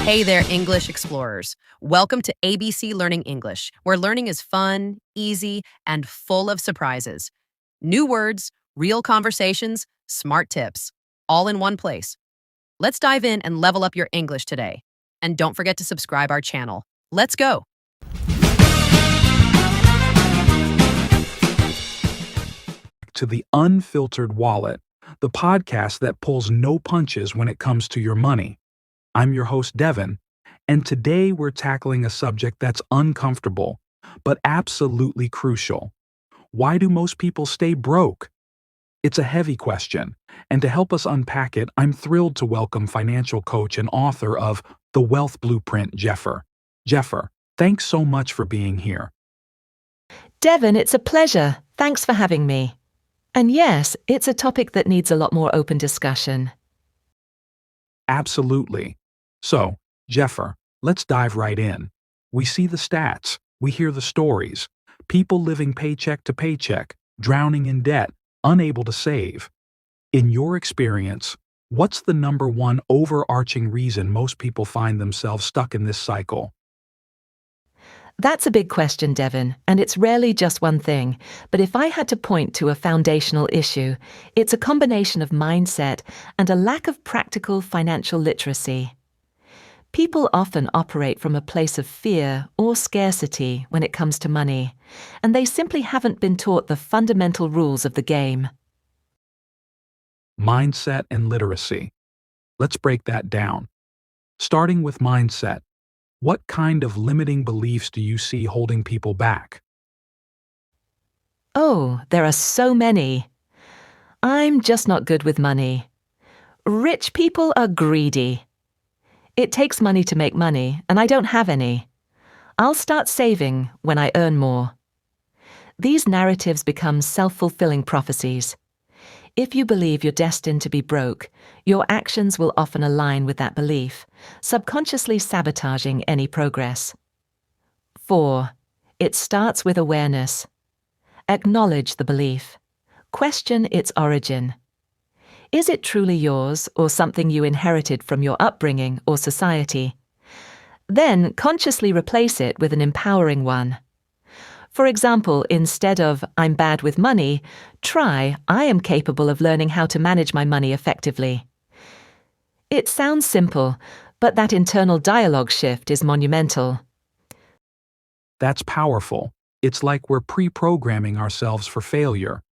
Hey there, English explorers. Welcome to ABC Learning English, where learning is fun, easy, and full of surprises. New words, real conversations, smart tips, all in one place. Let's dive in and level up your English today. And don't forget to subscribe our channel. Let's go. To the Unfiltered Wallet, the podcast that pulls no punches when it comes to your money. I'm your host, Devin, and today we're tackling a subject that's uncomfortable, but absolutely crucial. Why do most people stay broke? It's a heavy question, and to help us unpack it, I'm thrilled to welcome financial coach and author of The Wealth Blueprint, Jeffer. Jeffer, thanks so much for being here. Devin, it's a pleasure. Thanks for having me. And yes, it's a topic that needs a lot more open discussion. Absolutely. So, Jeffer, let's dive right in. We see the stats, we hear the stories. People living paycheck to paycheck, drowning in debt, unable to save. In your experience, what's the number one overarching reason most people find themselves stuck in this cycle? That's a big question, Devin, and it's rarely just one thing. But if I had to point to a foundational issue, it's a combination of mindset and a lack of practical financial literacy. People often operate from a place of fear or scarcity when it comes to money, and they simply haven't been taught the fundamental rules of the game. Mindset and literacy. Let's break that down. Starting with mindset, what kind of limiting beliefs do you see holding people back? Oh, there are so many. I'm just not good with money. Rich people are greedy. It takes money to make money, and I don't have any. I'll start saving when I earn more. These narratives become self-fulfilling prophecies. If you believe you're destined to be broke, your actions will often align with that belief, subconsciously sabotaging any progress. 4. It starts with awareness. Acknowledge the belief. Question its origin. Is it truly yours or something you inherited from your upbringing or society? Then consciously replace it with an empowering one. For example, instead of "I'm bad with money," try "I am capable of learning how to manage my money effectively." It sounds simple, but that internal dialogue shift is monumental. That's powerful. It's like we're pre-programming ourselves for failure.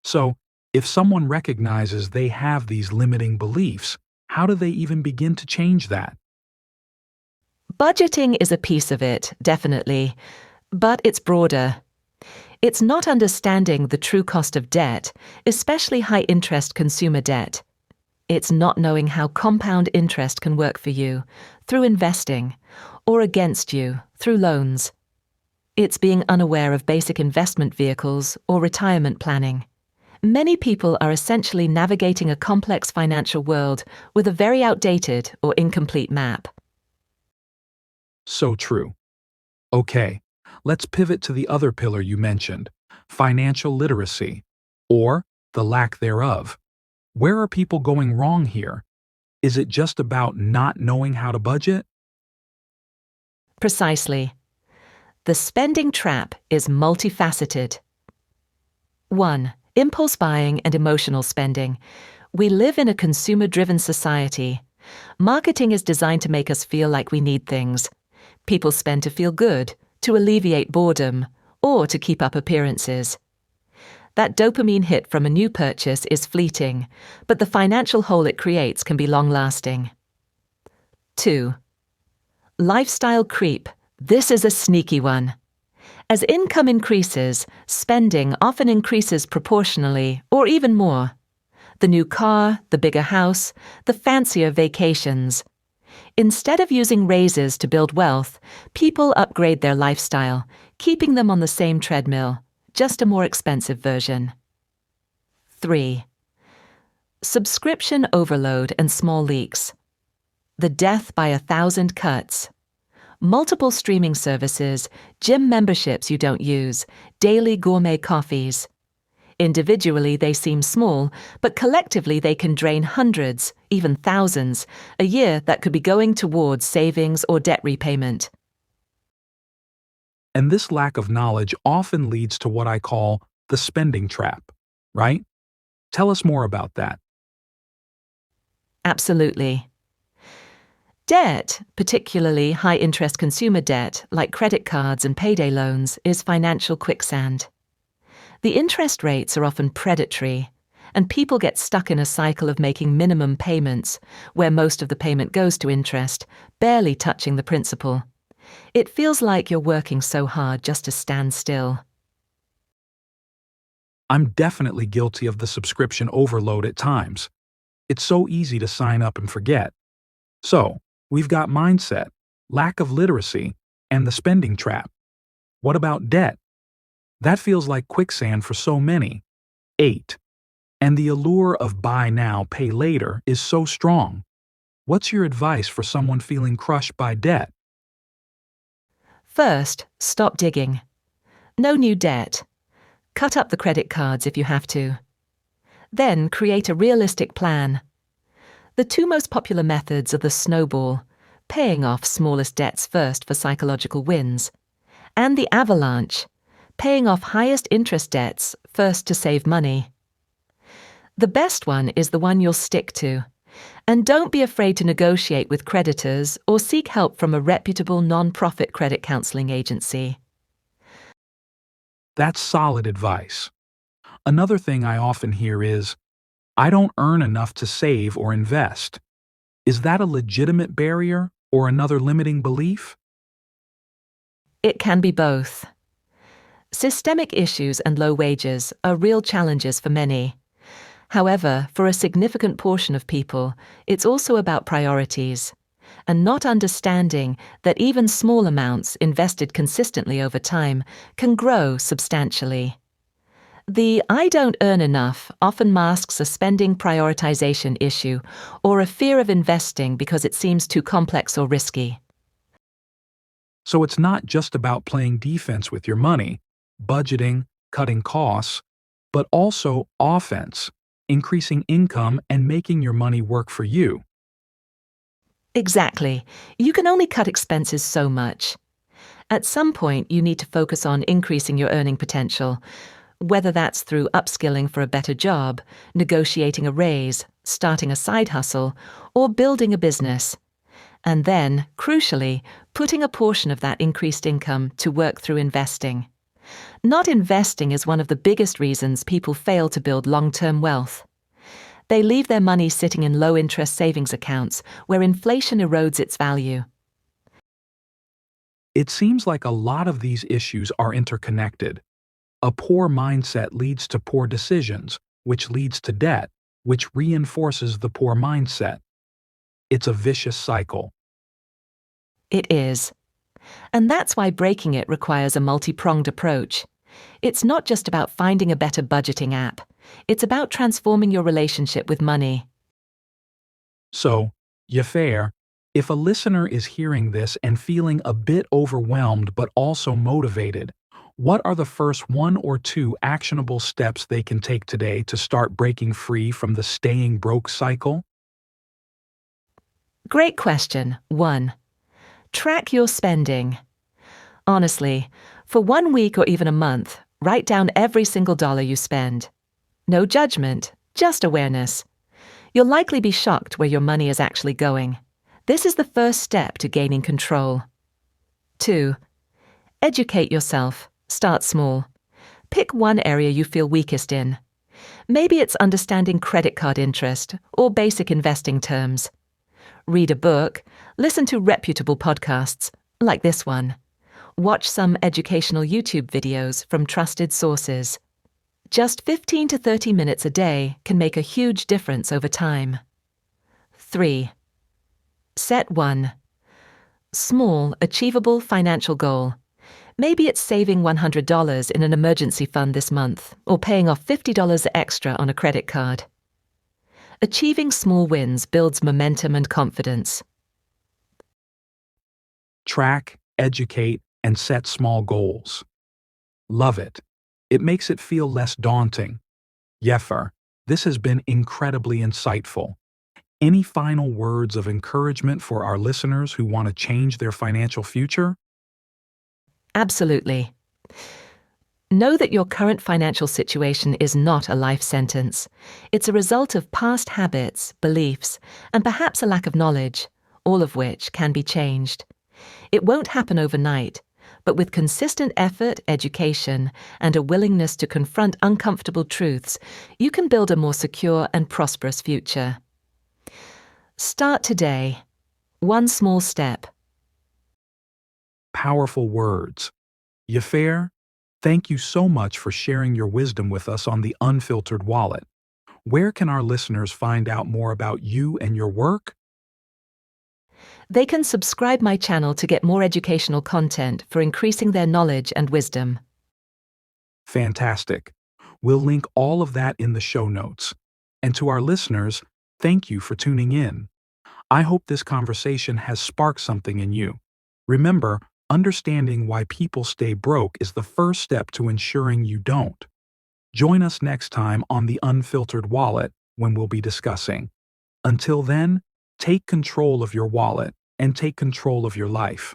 So, if someone recognizes they have these limiting beliefs, how do they even begin to change that? Budgeting is a piece of it, definitely, but it's broader. It's not understanding the true cost of debt, especially high-interest consumer debt. It's not knowing how compound interest can work for you through investing or against you through loans. It's being unaware of basic investment vehicles or retirement planning. Many people are essentially navigating a complex financial world with a very outdated or incomplete map. So true. Okay, let's pivot to the other pillar you mentioned, financial literacy, or the lack thereof. Where are people going wrong here? Is it just about not knowing how to budget? Precisely. The spending trap is multifaceted. 1. Impulse buying and emotional spending. We live in a consumer-driven society. Marketing is designed to make us feel like we need things. People spend to feel good, to alleviate boredom, or to keep up appearances. That dopamine hit from a new purchase is fleeting, but the financial hole it creates can be long-lasting. 2. Lifestyle creep. This is a sneaky one. As income increases, spending often increases proportionally, or even more. The new car, the bigger house, the fancier vacations. Instead of using raises to build wealth, people upgrade their lifestyle, keeping them on the same treadmill, just a more expensive version. 3. Subscription overload and small leaks. The death by 1,000 cuts. Multiple streaming services, gym memberships you don't use, daily gourmet coffees. Individually, they seem small, but collectively they can drain hundreds, even thousands, a year that could be going towards savings or debt repayment. And this lack of knowledge often leads to what I call the spending trap, right? Tell us more about that. Absolutely. Debt, particularly high-interest consumer debt like credit cards and payday loans, is financial quicksand. The interest rates are often predatory, and people get stuck in a cycle of making minimum payments, where most of the payment goes to interest, barely touching the principal. It feels like you're working so hard just to stand still. I'm definitely guilty of the subscription overload at times. It's so easy to sign up and forget. So, we've got mindset, lack of literacy, and the spending trap. What about debt? That feels like quicksand for so many. 8. And the allure of buy now, pay later is so strong. What's your advice for someone feeling crushed by debt? First, stop digging. No new debt. Cut up the credit cards if you have to. Then create a realistic plan. The two most popular methods are the snowball, paying off smallest debts first for psychological wins, and the avalanche, paying off highest interest debts first to save money. The best one is the one you'll stick to. And don't be afraid to negotiate with creditors or seek help from a reputable non-profit credit counseling agency. That's solid advice. Another thing I often hear is, I don't earn enough to save or invest. Is that a legitimate barrier or another limiting belief? It can be both. Systemic issues and low wages are real challenges for many. However, for a significant portion of people, it's also about priorities, and not understanding that even small amounts invested consistently over time can grow substantially. The "I don't earn enough" often masks a spending prioritization issue or a fear of investing because it seems too complex or risky. So it's not just about playing defense with your money, budgeting, cutting costs, but also offense, increasing income and making your money work for you. Exactly. You can only cut expenses so much. At some point, you need to focus on increasing your earning potential, whether that's through upskilling for a better job, negotiating a raise, starting a side hustle, or building a business. And then, crucially, putting a portion of that increased income to work through investing. Not investing is one of the biggest reasons people fail to build long-term wealth. They leave their money sitting in low-interest savings accounts where inflation erodes its value. It seems like a lot of these issues are interconnected. A poor mindset leads to poor decisions, which leads to debt, which reinforces the poor mindset. It's a vicious cycle. It is. And that's why breaking it requires a multi-pronged approach. It's not just about finding a better budgeting app. It's about transforming your relationship with money. So, Yafair, if a listener is hearing this and feeling a bit overwhelmed but also motivated, what are the first 1 or 2 actionable steps they can take today to start breaking free from the staying broke cycle? Great question. 1. Track your spending. Honestly, for 1 week or even a month, write down every single dollar you spend. No judgment, just awareness. You'll likely be shocked where your money is actually going. This is the first step to gaining control. 2. Educate yourself. Start small. Pick one area you feel weakest in. Maybe it's understanding credit card interest or basic investing terms. Read a book, listen to reputable podcasts, like this one. Watch some educational YouTube videos from trusted sources. Just 15 to 30 minutes a day can make a huge difference over time. 3. Set 1. Small, achievable financial goal. Maybe it's saving $100 in an emergency fund this month, or paying off $50 extra on a credit card. Achieving small wins builds momentum and confidence. Track, educate, and set small goals. Love it. It makes it feel less daunting, Yeffer, this has been incredibly insightful. Any final words of encouragement for our listeners who want to change their financial future? Absolutely. Know that your current financial situation is not a life sentence. It's a result of past habits, beliefs, and perhaps a lack of knowledge, all of which can be changed. It won't happen overnight, but with consistent effort, education, and a willingness to confront uncomfortable truths, you can build a more secure and prosperous future. Start today. One small step. Powerful words. Yeffer, thank you so much for sharing your wisdom with us on the Unfiltered Wallet. Where can our listeners find out more about you and your work? They can subscribe my channel to get more educational content for increasing their knowledge and wisdom. Fantastic. We'll link all of that in the show notes. And to our listeners, thank you for tuning in. I hope this conversation has sparked something in you. Remember, understanding why people stay broke is the first step to ensuring you don't. Join us next time on The Unfiltered Wallet when we'll be discussing. Until then, take control of your wallet and take control of your life.